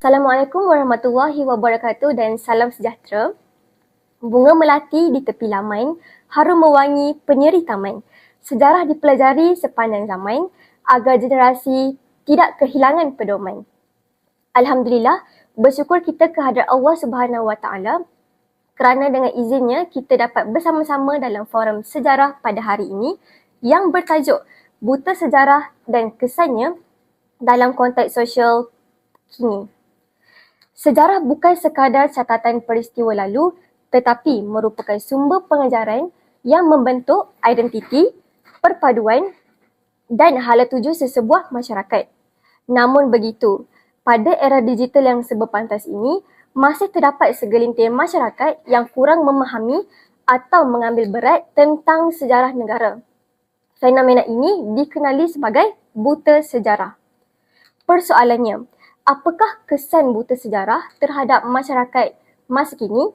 Assalamualaikum warahmatullahi wabarakatuh dan salam sejahtera. Bunga melati di tepi laman, harum mewangi penyeri taman. Sejarah dipelajari sepanjang zaman agar generasi tidak kehilangan pedoman. Alhamdulillah, bersyukur kita kehadrat Allah Subhanahu Wa Taala kerana dengan izinnya kita dapat bersama-sama dalam forum sejarah pada hari ini yang bertajuk Buta Sejarah dan Kesannya dalam Konteks Sosial Kini. Sejarah bukan sekadar catatan peristiwa lalu tetapi merupakan sumber pengajaran yang membentuk identiti, perpaduan dan hala tuju sesebuah masyarakat. Namun begitu, pada era digital yang serba pantas ini, masih terdapat segelintir masyarakat yang kurang memahami atau mengambil berat tentang sejarah negara. Fenomena ini dikenali sebagai buta sejarah. Persoalannya, apakah kesan buta sejarah terhadap masyarakat masa kini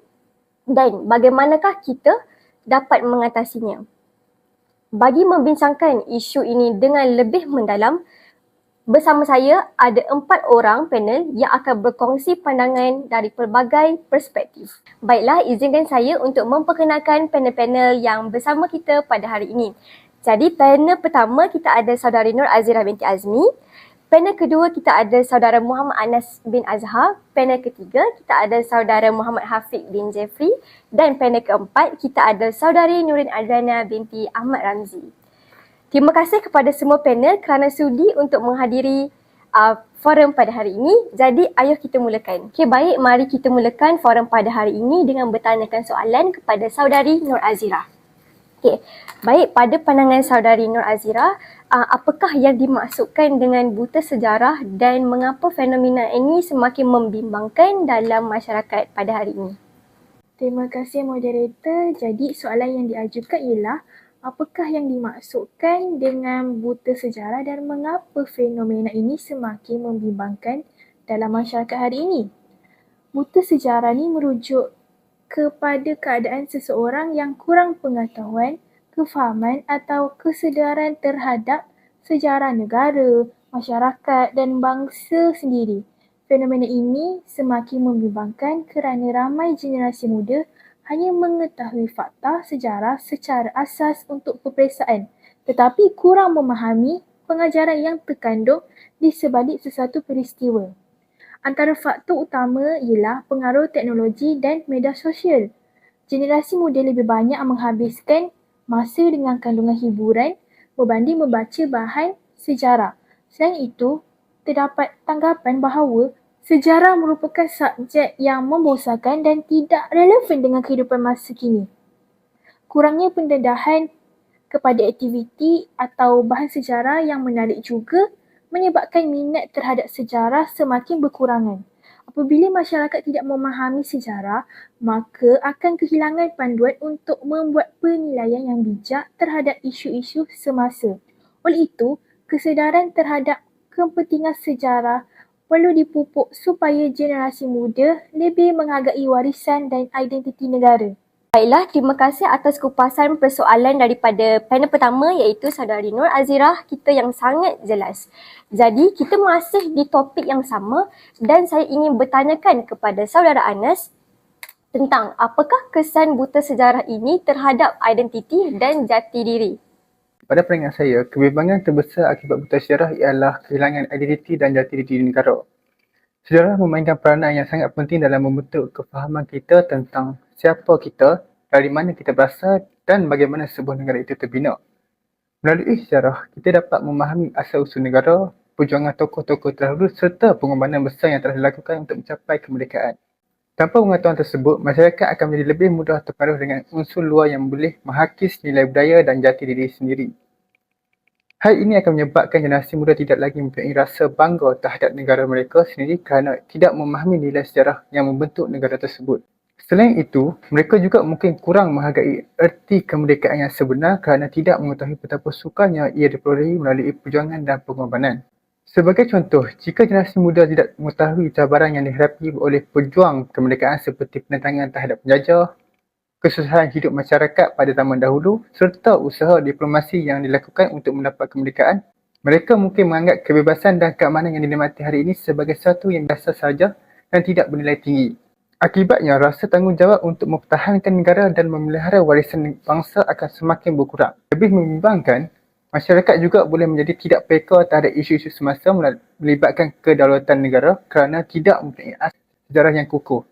dan bagaimanakah kita dapat mengatasinya? Bagi membincangkan isu ini dengan lebih mendalam, bersama saya ada 4 orang panel yang akan berkongsi pandangan dari pelbagai perspektif. Baiklah, izinkan saya untuk memperkenalkan panel-panel yang bersama kita pada hari ini. Jadi panel pertama kita ada saudari Nur Azirah binti Azmi. Panel kedua kita ada saudara Muhammad Anas bin Azhar. Panel ketiga kita ada saudara Muhammad Hafiq bin Jeffrey. Dan panel keempat kita ada saudari Nurin Adriana binti Ahmad Ramzi. Terima kasih kepada semua panel kerana sudi untuk menghadiri forum pada hari ini. Jadi ayuh kita mulakan. Okey, baik, mari kita mulakan forum pada hari ini dengan bertanyakan soalan kepada saudari Nur Azirah. Okey, baik, pada pandangan saudari Nur Azirah, apakah yang dimaksudkan dengan buta sejarah dan mengapa fenomena ini semakin membimbangkan dalam masyarakat pada hari ini? Terima kasih moderator. Jadi soalan yang diajukan ialah apakah yang dimaksudkan dengan buta sejarah dan mengapa fenomena ini semakin membimbangkan dalam masyarakat hari ini? Buta sejarah ni merujuk kepada keadaan seseorang yang kurang pengetahuan, kefahaman atau kesedaran terhadap sejarah negara, masyarakat dan bangsa sendiri. Fenomena ini semakin membimbangkan kerana ramai generasi muda hanya mengetahui fakta sejarah secara asas untuk peperiksaan tetapi kurang memahami pengajaran yang terkandung di sebalik sesuatu peristiwa. Antara faktor utama ialah pengaruh teknologi dan media sosial. Generasi muda lebih banyak menghabiskan masa dengan kandungan hiburan berbanding membaca bahan sejarah. Selain itu, terdapat tanggapan bahawa sejarah merupakan subjek yang membosankan dan tidak relevan dengan kehidupan masa kini. Kurangnya pendedahan kepada aktiviti atau bahan sejarah yang menarik juga menyebabkan minat terhadap sejarah semakin berkurangan. Apabila masyarakat tidak memahami sejarah, maka akan kehilangan panduan untuk membuat penilaian yang bijak terhadap isu-isu semasa. Oleh itu, kesedaran terhadap kepentingan sejarah perlu dipupuk supaya generasi muda lebih menghargai warisan dan identiti negara. Baiklah, terima kasih atas kupasan persoalan daripada panel pertama iaitu saudari Nur Azirah kita yang sangat jelas. Jadi kita masih di topik yang sama dan saya ingin bertanyakan kepada saudara Anas tentang apakah kesan buta sejarah ini terhadap identiti dan jati diri. Pada pandangan saya, kebimbangan terbesar akibat buta sejarah ialah kehilangan identiti dan jati diri negara. Sejarah memainkan peranan yang sangat penting dalam membentuk kefahaman kita tentang siapa kita, dari mana kita berasal dan bagaimana sebuah negara itu terbina. Melalui sejarah, kita dapat memahami asal-usul negara, perjuangan tokoh-tokoh terdahulu serta pengorbanan besar yang telah dilakukan untuk mencapai kemerdekaan. Tanpa pengetahuan tersebut, masyarakat akan menjadi lebih mudah terpengaruh dengan unsur luar yang boleh menghakis nilai budaya dan jati diri sendiri. Hal ini akan menyebabkan generasi muda tidak lagi mempunyai rasa bangga terhadap negara mereka sendiri kerana tidak memahami nilai sejarah yang membentuk negara tersebut. Selain itu, mereka juga mungkin kurang menghargai erti kemerdekaan yang sebenar kerana tidak mengetahui betapa sukarnya ia diperolehi melalui perjuangan dan pengorbanan. Sebagai contoh, jika generasi muda tidak mengetahui cabaran yang dihadapi oleh pejuang kemerdekaan seperti penentangan terhadap penjajah, kesusahan hidup masyarakat pada zaman dahulu serta usaha diplomasi yang dilakukan untuk mendapat kemerdekaan, Mereka mungkin menganggap kebebasan dan keamanan yang dinikmati hari ini sebagai sesuatu yang biasa saja dan tidak bernilai tinggi. Akibatnya, rasa tanggungjawab untuk mempertahankan negara dan memelihara warisan bangsa akan semakin berkurang. Lebih membimbangkan, masyarakat juga boleh menjadi tidak peka terhadap isu-isu semasa melibatkan kedaulatan negara kerana tidak mempunyai asas sejarah yang kukuh.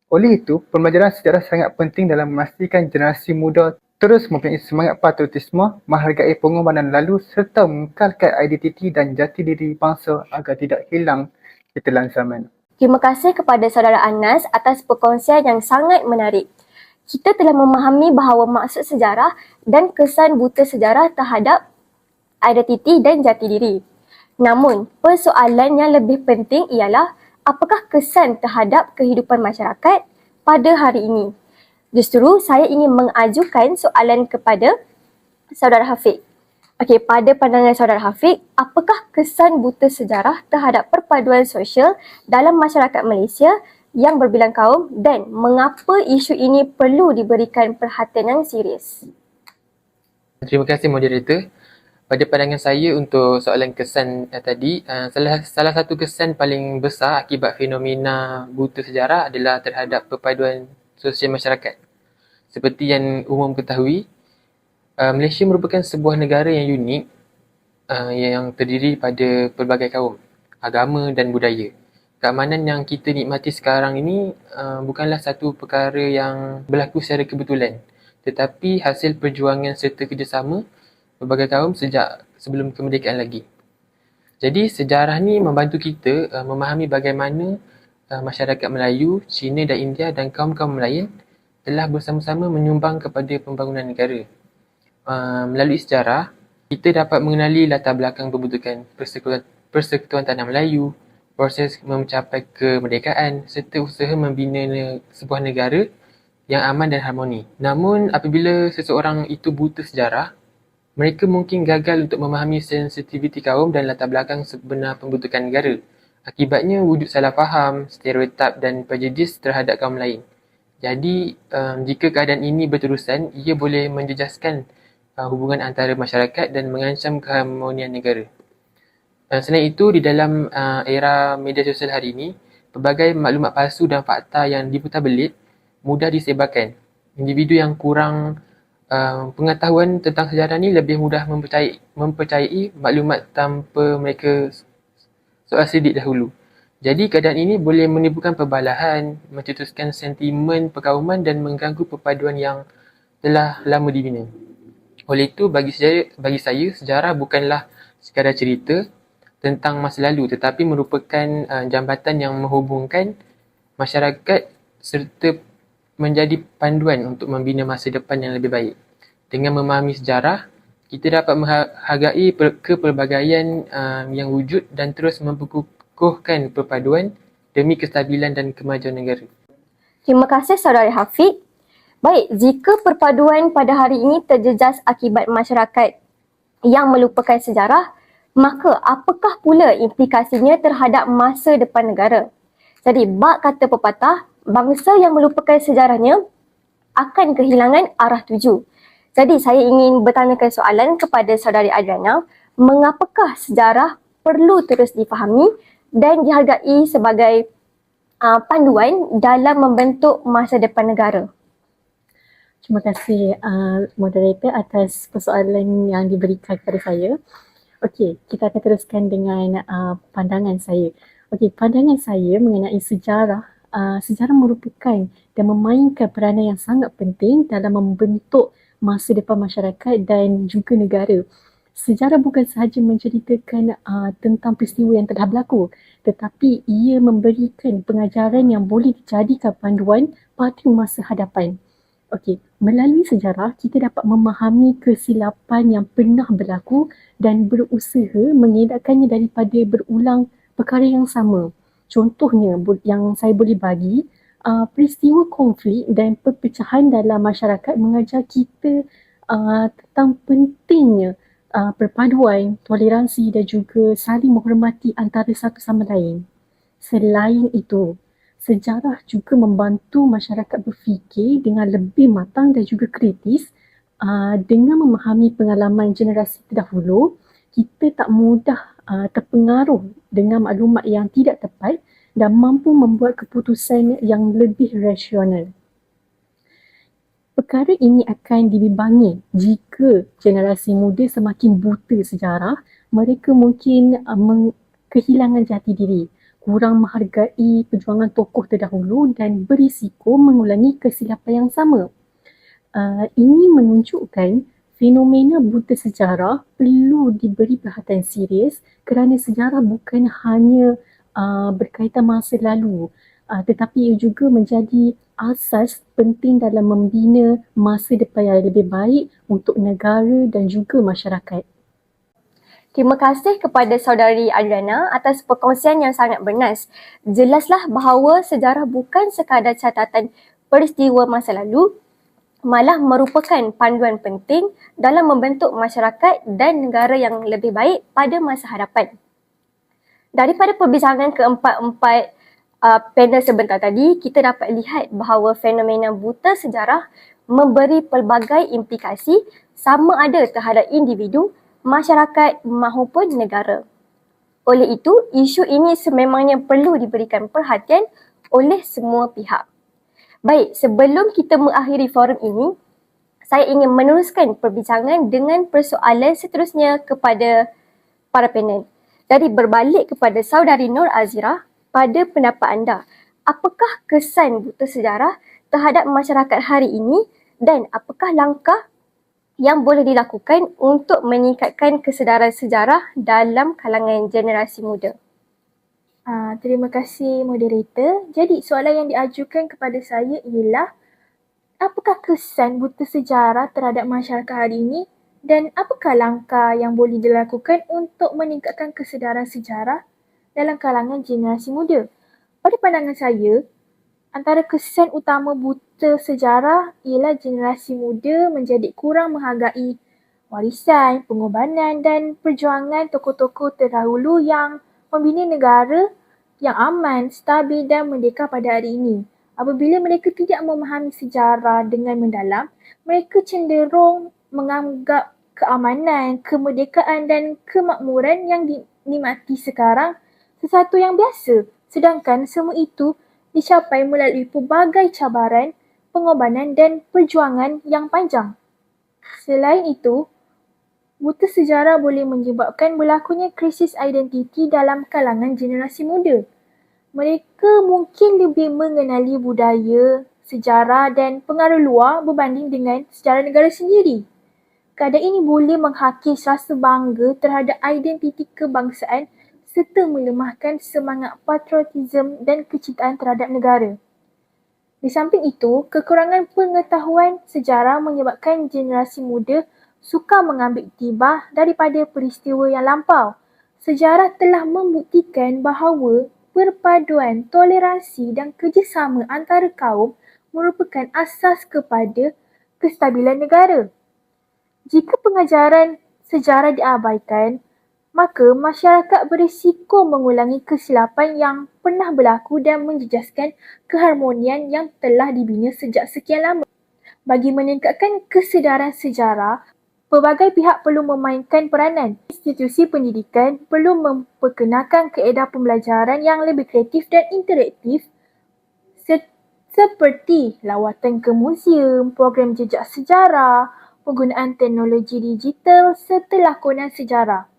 Oleh itu, pembelajaran sejarah sangat penting dalam memastikan generasi muda terus mempunyai semangat patriotisme, menghargai pengorbanan lalu serta mengekalkan identiti dan jati diri bangsa agar tidak hilang di telan zaman. Terima kasih kepada saudara Anas atas perkongsian yang sangat menarik. Kita telah memahami bahawa maksud sejarah dan kesan buta sejarah terhadap identiti dan jati diri. Namun, persoalan yang lebih penting ialah apakah kesan terhadap kehidupan masyarakat pada hari ini? Justru saya ingin mengajukan soalan kepada saudara Hafiq. Okey, pada pandangan saudara Hafiq, apakah kesan buta sejarah terhadap perpaduan sosial dalam masyarakat Malaysia yang berbilang kaum dan mengapa isu ini perlu diberikan perhatian yang serius? Terima kasih moderator. Pada pandangan saya untuk soalan kesan tadi, salah satu kesan paling besar akibat fenomena buta sejarah adalah terhadap perpaduan sosial masyarakat. Seperti yang umum ketahui, Malaysia merupakan sebuah negara yang unik yang terdiri pada pelbagai kaum, agama dan budaya. Keamanan yang kita nikmati sekarang ini bukanlah satu perkara yang berlaku secara kebetulan, tetapi hasil perjuangan serta kerjasama pelbagai kaum sejak sebelum kemerdekaan lagi. Jadi sejarah ni membantu kita memahami bagaimana masyarakat Melayu, Cina dan India dan kaum-kaum lain telah bersama-sama menyumbang kepada pembangunan negara. Melalui sejarah, kita dapat mengenali latar belakang pembentukan Persekutuan Tanah Melayu, proses mencapai kemerdekaan serta usaha membina sebuah negara yang aman dan harmoni. Namun apabila seseorang itu buta sejarah, mereka mungkin gagal untuk memahami sensitiviti kaum dan latar belakang sebenar pembentukan negara. Akibatnya wujud salah faham, stereotip dan prejudis terhadap kaum lain. Jadi, jika keadaan ini berterusan, ia boleh menjejaskan hubungan antara masyarakat dan mengancam keharmonian negara. Selain itu, di dalam era media sosial hari ini, pelbagai maklumat palsu dan fakta yang diputarbelit mudah disebarkan. Individu yang kurang pengetahuan tentang sejarah ni lebih mudah mempercayai maklumat tanpa mereka soal sidik dahulu. Jadi keadaan ini boleh menimbulkan perbalahan, mencetuskan sentimen perkauman dan mengganggu perpaduan yang telah lama dibina. Oleh itu, bagi saya, sejarah bukanlah sekadar cerita tentang masa lalu tetapi merupakan jambatan yang menghubungkan masyarakat serta menjadi panduan untuk membina masa depan yang lebih baik. Dengan memahami sejarah, kita dapat menghargai kepelbagaian yang wujud dan terus memperkukuhkan perpaduan demi kestabilan dan kemajuan negara. Terima kasih saudara Hafiq. Baik, jika perpaduan pada hari ini terjejas akibat masyarakat yang melupakan sejarah, maka apakah pula implikasinya terhadap masa depan negara? Jadi, bak kata pepatah, bangsa yang melupakan sejarahnya akan kehilangan arah tuju. Jadi, saya ingin bertanyakan soalan kepada saudari Adriana, mengapakah sejarah perlu terus difahami dan dihargai sebagai panduan dalam membentuk masa depan negara? Terima kasih moderator atas persoalan yang diberikan kepada saya. Okey, kita akan teruskan dengan pandangan saya. Okey, pandangan saya mengenai sejarah. Sejarah merupakan dan memainkan peranan yang sangat penting dalam membentuk masa depan masyarakat dan juga negara. Sejarah bukan sahaja menceritakan tentang peristiwa yang telah berlaku, tetapi ia memberikan pengajaran yang boleh dijadikan panduan pada masa hadapan. Okey, melalui sejarah kita dapat memahami kesilapan yang pernah berlaku dan berusaha mengelakkannya daripada berulang perkara yang sama. Contohnya yang saya boleh bagi, peristiwa konflik dan perpecahan dalam masyarakat mengajar kita tentang pentingnya perpaduan, toleransi dan juga saling menghormati antara satu sama lain. Selain itu, sejarah juga membantu masyarakat berfikir dengan lebih matang dan juga kritis dengan memahami pengalaman generasi terdahulu. kita tak mudah terpengaruh dengan maklumat yang tidak tepat dan mampu membuat keputusan yang lebih rasional. Perkara ini akan dibimbangi jika generasi muda semakin buta sejarah, mereka mungkin kehilangan jati diri, kurang menghargai perjuangan tokoh terdahulu dan berisiko mengulangi kesilapan yang sama. Ini menunjukkan fenomena buta sejarah perlu diberi perhatian serius kerana sejarah bukan hanya berkaitan masa lalu, tetapi ia juga menjadi asas penting dalam membina masa depan yang lebih baik untuk negara dan juga masyarakat. Terima kasih kepada saudari Adriana atas perkongsian yang sangat bernas. Jelaslah bahawa sejarah bukan sekadar catatan peristiwa masa lalu, malah merupakan panduan penting dalam membentuk masyarakat dan negara yang lebih baik pada masa hadapan. Daripada perbincangan keempat-empat panel sebentar tadi, kita dapat lihat bahawa fenomena buta sejarah memberi pelbagai implikasi sama ada terhadap individu, masyarakat maupun negara. Oleh itu, isu ini sememangnya perlu diberikan perhatian oleh semua pihak. Baik, sebelum kita mengakhiri forum ini, saya ingin meneruskan perbincangan dengan persoalan seterusnya kepada para panel. Jadi berbalik kepada saudari Nur Azira, pada pendapat anda, apakah kesan buta sejarah terhadap masyarakat hari ini dan apakah langkah yang boleh dilakukan untuk meningkatkan kesedaran sejarah dalam kalangan generasi muda? Terima kasih moderator. Jadi soalan yang diajukan kepada saya ialah apakah kesan buta sejarah terhadap masyarakat hari ini dan apakah langkah yang boleh dilakukan untuk meningkatkan kesedaran sejarah dalam kalangan generasi muda? Pada pandangan saya, antara kesan utama buta sejarah ialah generasi muda menjadi kurang menghargai warisan, pengorbanan dan perjuangan tokoh-tokoh terdahulu yang membina negara yang aman, stabil dan merdeka pada hari ini. Apabila mereka tidak memahami sejarah dengan mendalam, mereka cenderung menganggap keamanan, kemerdekaan dan kemakmuran yang dinikmati sekarang sesuatu yang biasa. Sedangkan semua itu dicapai melalui pelbagai cabaran, pengorbanan dan perjuangan yang panjang. Selain itu, buta sejarah boleh menyebabkan berlakunya krisis identiti dalam kalangan generasi muda. Mereka mungkin lebih mengenali budaya, sejarah dan pengaruh luar berbanding dengan sejarah negara sendiri. Keadaan ini boleh menghakis rasa bangga terhadap identiti kebangsaan serta melemahkan semangat patriotisme dan kecintaan terhadap negara. Di samping itu, kekurangan pengetahuan sejarah menyebabkan generasi muda suka mengambil iktibah daripada peristiwa yang lampau. Sejarah telah membuktikan bahawa perpaduan, toleransi dan kerjasama antara kaum merupakan asas kepada kestabilan negara. Jika pengajaran sejarah diabaikan, maka masyarakat berisiko mengulangi kesilapan yang pernah berlaku dan menjejaskan keharmonian yang telah dibina sejak sekian lama. Bagi meningkatkan kesedaran sejarah, pelbagai pihak perlu memainkan peranan. Institusi pendidikan perlu memperkenalkan kaedah pembelajaran yang lebih kreatif dan interaktif seperti lawatan ke muzium, program jejak sejarah, penggunaan teknologi digital serta lakonan sejarah.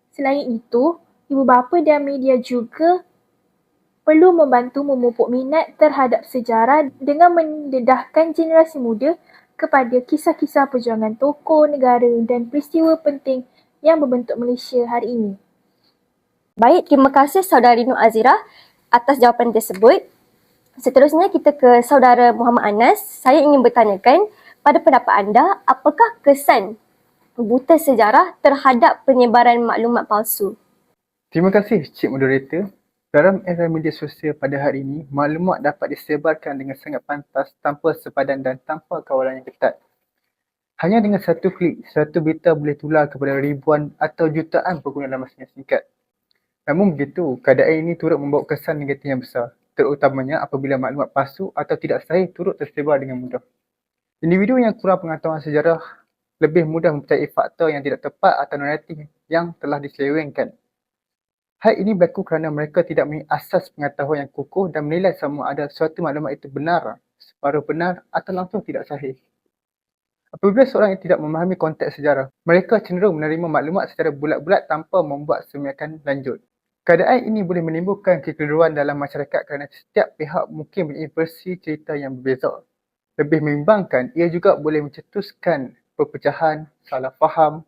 Selain itu, ibu bapa dan media juga perlu membantu memupuk minat terhadap sejarah dengan mendedahkan generasi muda kepada kisah-kisah perjuangan tokoh, negara dan peristiwa penting yang membentuk Malaysia hari ini. Baik, terima kasih saudari Nur Azira atas jawapan tersebut. Seterusnya kita ke saudara Muhammad Anas. Saya ingin bertanyakan, pada pendapat anda, apakah kesan buta sejarah terhadap penyebaran maklumat palsu? Terima kasih Cik Moderator. Dalam era media sosial pada hari ini, maklumat dapat disebarkan dengan sangat pantas tanpa sepadan dan tanpa kawalan yang ketat. Hanya dengan satu klik, satu berita boleh tular kepada ribuan atau jutaan pengguna dalam masa yang singkat. Namun begitu, keadaan ini turut membawa kesan negatif yang besar, terutamanya apabila maklumat palsu atau tidak sahih turut tersebar dengan mudah. Individu yang kurang pengetahuan sejarah lebih mudah mempercayai fakta yang tidak tepat atau naratif yang telah diselewengkan. Hal ini berlaku kerana mereka tidak mempunyai asas pengetahuan yang kukuh dan menilai sama ada suatu maklumat itu benar, separuh benar atau langsung tidak sahih. Apabila seorang yang tidak memahami konteks sejarah, mereka cenderung menerima maklumat secara bulat-bulat tanpa membuat semiakan lanjut. Keadaan ini boleh menimbulkan kekeliruan dalam masyarakat kerana setiap pihak mungkin mempunyai versi cerita yang berbeza. Lebih membimbangkan, ia juga boleh mencetuskan perpecahan, salah faham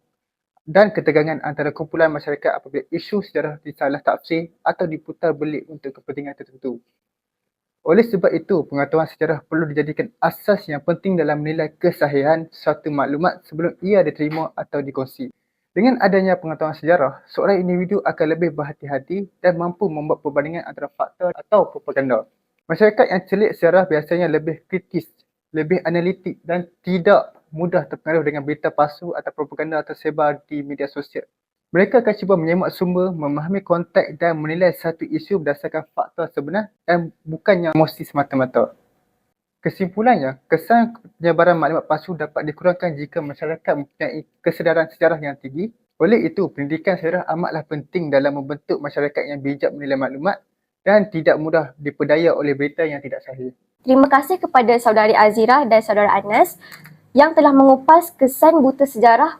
dan ketegangan antara kumpulan masyarakat apabila isu sejarah disalah tafsir atau diputar belik untuk kepentingan tertentu. Oleh sebab itu, pengetahuan sejarah perlu dijadikan asas yang penting dalam menilai kesahihan suatu maklumat sebelum ia diterima atau dikongsi. Dengan adanya pengetahuan sejarah, seorang individu akan lebih berhati-hati dan mampu membuat perbandingan antara fakta atau propaganda. Masyarakat yang celik sejarah biasanya lebih kritis, lebih analitik dan tidak mudah terpengaruh dengan berita palsu atau propaganda tersebar di media sosial. Mereka akan cuba menyemak sumber, memahami konteks dan menilai satu isu berdasarkan fakta sebenar dan bukannya emosi semata-mata. Kesimpulannya, kesan penyebaran maklumat palsu dapat dikurangkan jika masyarakat mempunyai kesedaran sejarah yang tinggi. Oleh itu, pendidikan sejarah amatlah penting dalam membentuk masyarakat yang bijak menilai maklumat dan tidak mudah diperdaya oleh berita yang tidak sahih. Terima kasih kepada saudari Azira dan saudara Anas yang telah mengupas kesan buta sejarah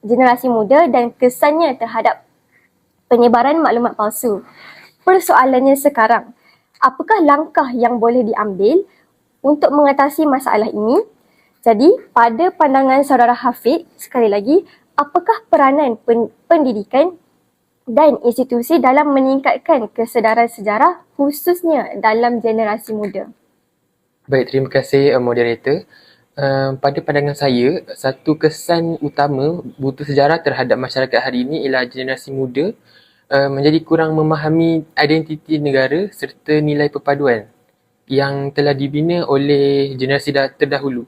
generasi muda dan kesannya terhadap penyebaran maklumat palsu. Persoalannya sekarang, apakah langkah yang boleh diambil untuk mengatasi masalah ini? Jadi, pada pandangan saudara Hafid, sekali lagi, apakah peranan pendidikan dan institusi dalam meningkatkan kesedaran sejarah khususnya dalam generasi muda? Baik, terima kasih moderator. Pada pandangan saya, satu kesan utama buta sejarah terhadap masyarakat hari ini ialah generasi muda menjadi kurang memahami identiti negara serta nilai perpaduan yang telah dibina oleh generasi terdahulu.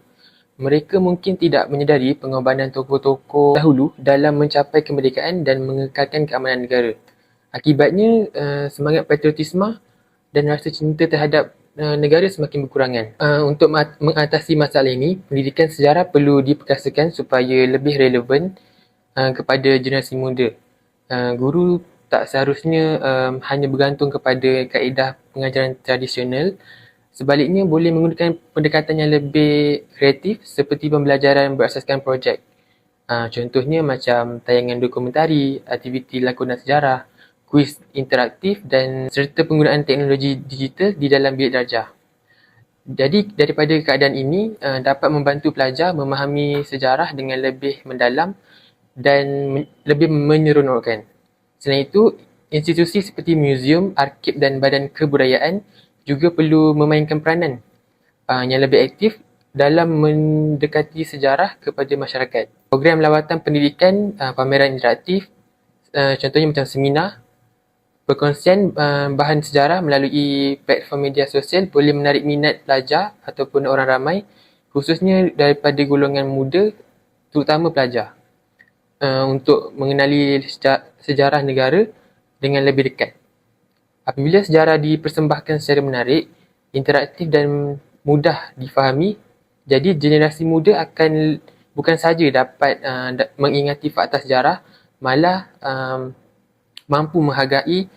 Mereka mungkin tidak menyedari pengorbanan tokoh-tokoh dahulu dalam mencapai kemerdekaan dan mengekalkan keamanan negara. Akibatnya, semangat patriotisme dan rasa cinta terhadap negara semakin berkurangan. Untuk mengatasi masalah ini, pendidikan sejarah perlu diperkasakan supaya lebih relevan kepada generasi muda. Guru tak seharusnya hanya bergantung kepada kaedah pengajaran tradisional. Sebaliknya, boleh menggunakan pendekatan yang lebih kreatif seperti pembelajaran berasaskan projek. Contohnya macam tayangan dokumentari, aktiviti lakonan sejarah, kuis interaktif dan serta penggunaan teknologi digital di dalam bilik darjah. Jadi daripada keadaan ini dapat membantu pelajar memahami sejarah dengan lebih mendalam dan lebih menyeronokkan. Selain itu, institusi seperti muzium, arkib dan badan kebudayaan juga perlu memainkan peranan yang lebih aktif dalam mendekati sejarah kepada masyarakat. Program lawatan pendidikan, pameran interaktif, contohnya macam seminar, perkongsian bahan sejarah melalui platform media sosial boleh menarik minat pelajar ataupun orang ramai, khususnya daripada golongan muda, terutama pelajar, untuk mengenali sejarah negara dengan lebih dekat. Apabila sejarah dipersembahkan secara menarik, interaktif dan mudah difahami, jadi generasi muda akan bukan sahaja dapat mengingati fakta sejarah, malah mampu menghargai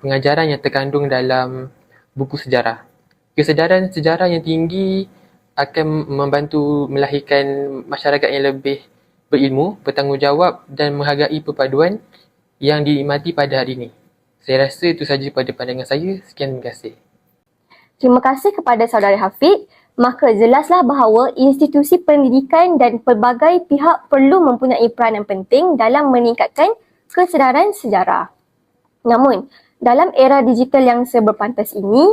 pengajaran yang terkandung dalam buku sejarah. Kesedaran sejarah yang tinggi akan membantu melahirkan masyarakat yang lebih berilmu, bertanggungjawab dan menghargai perpaduan yang dinikmati pada hari ini. Saya rasa itu sahaja pada pandangan saya. Sekian, terima kasih. Terima kasih kepada saudara Hafid. Maka jelaslah bahawa institusi pendidikan dan pelbagai pihak perlu mempunyai peranan penting dalam meningkatkan kesedaran sejarah. Namun, dalam era digital yang seberpantas ini,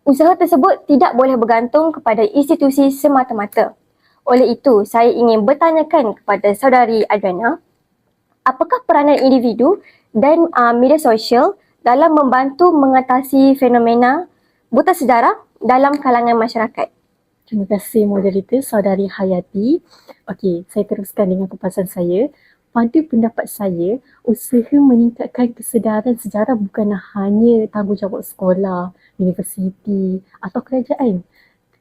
usaha tersebut tidak boleh bergantung kepada institusi semata-mata. Oleh itu, saya ingin bertanyakan kepada saudari Adriana, apakah peranan individu dan media sosial dalam membantu mengatasi fenomena buta sejarah dalam kalangan masyarakat? Terima kasih moderator saudari Hayati. Okey, saya teruskan dengan kupasan saya. Pada pendapat saya, usaha meningkatkan kesedaran sejarah bukanlah hanya tanggungjawab sekolah, universiti atau kerajaan.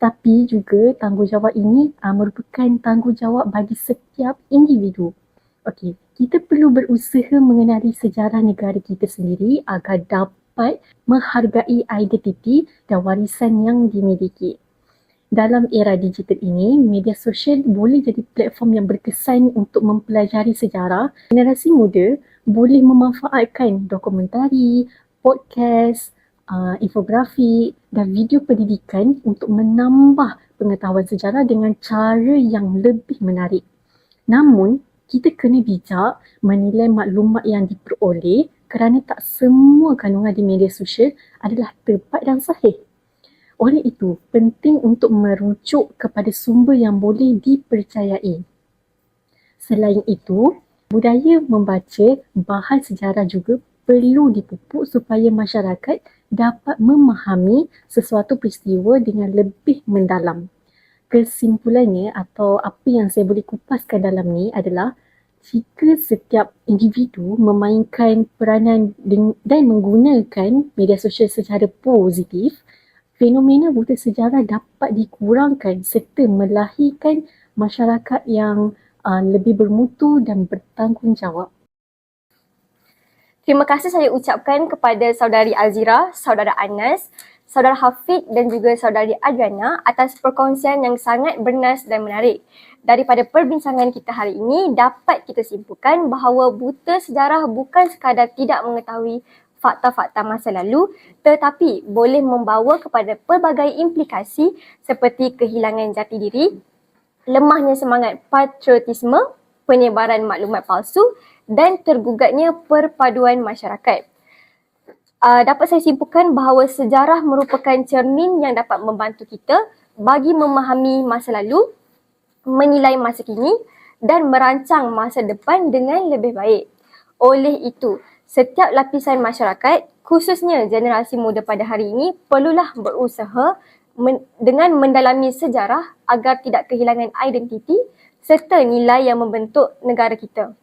Tetapi juga tanggungjawab ini merupakan tanggungjawab bagi setiap individu. Okey, kita perlu berusaha mengenali sejarah negara kita sendiri agar dapat menghargai identiti dan warisan yang dimiliki. Dalam era digital ini, media sosial boleh jadi platform yang berkesan untuk mempelajari sejarah. Generasi muda boleh memanfaatkan dokumentari, podcast, infografik dan video pendidikan untuk menambah pengetahuan sejarah dengan cara yang lebih menarik. Namun, kita kena bijak menilai maklumat yang diperoleh kerana tak semua kandungan di media sosial adalah tepat dan sahih. Oleh itu, penting untuk merujuk kepada sumber yang boleh dipercayai. Selain itu, budaya membaca bahan sejarah juga perlu dipupuk supaya masyarakat dapat memahami sesuatu peristiwa dengan lebih mendalam. Kesimpulannya atau apa yang saya boleh kupaskan dalam ni adalah jika setiap individu memainkan peranan dan menggunakan media sosial secara positif, fenomena buta sejarah dapat dikurangkan serta melahirkan masyarakat yang lebih bermutu dan bertanggungjawab. Terima kasih saya ucapkan kepada saudari Azira, saudara Anas, saudara Hafiq dan juga saudari Adriana atas perkongsian yang sangat bernas dan menarik. Daripada perbincangan kita hari ini, dapat kita simpulkan bahawa buta sejarah bukan sekadar tidak mengetahui fakta-fakta masa lalu, tetapi boleh membawa kepada pelbagai implikasi seperti kehilangan jati diri, lemahnya semangat patriotisme, penyebaran maklumat palsu dan tergugatnya perpaduan masyarakat. Dapat saya simpulkan bahawa sejarah merupakan cermin yang dapat membantu kita bagi memahami masa lalu, menilai masa kini dan merancang masa depan dengan lebih baik. Oleh itu, setiap lapisan masyarakat, khususnya generasi muda pada hari ini, perlulah berusaha dengan mendalami sejarah agar tidak kehilangan identiti serta nilai yang membentuk negara kita.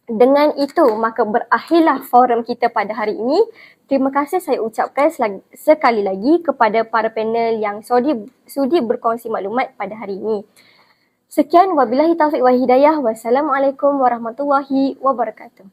Dengan itu, maka berakhirlah forum kita pada hari ini. Terima kasih saya ucapkan sekali lagi kepada para panel yang sudi berkongsi maklumat pada hari ini. Sekian, wabillahi taufiq wal hidayah. Wassalamualaikum warahmatullahi wabarakatuh.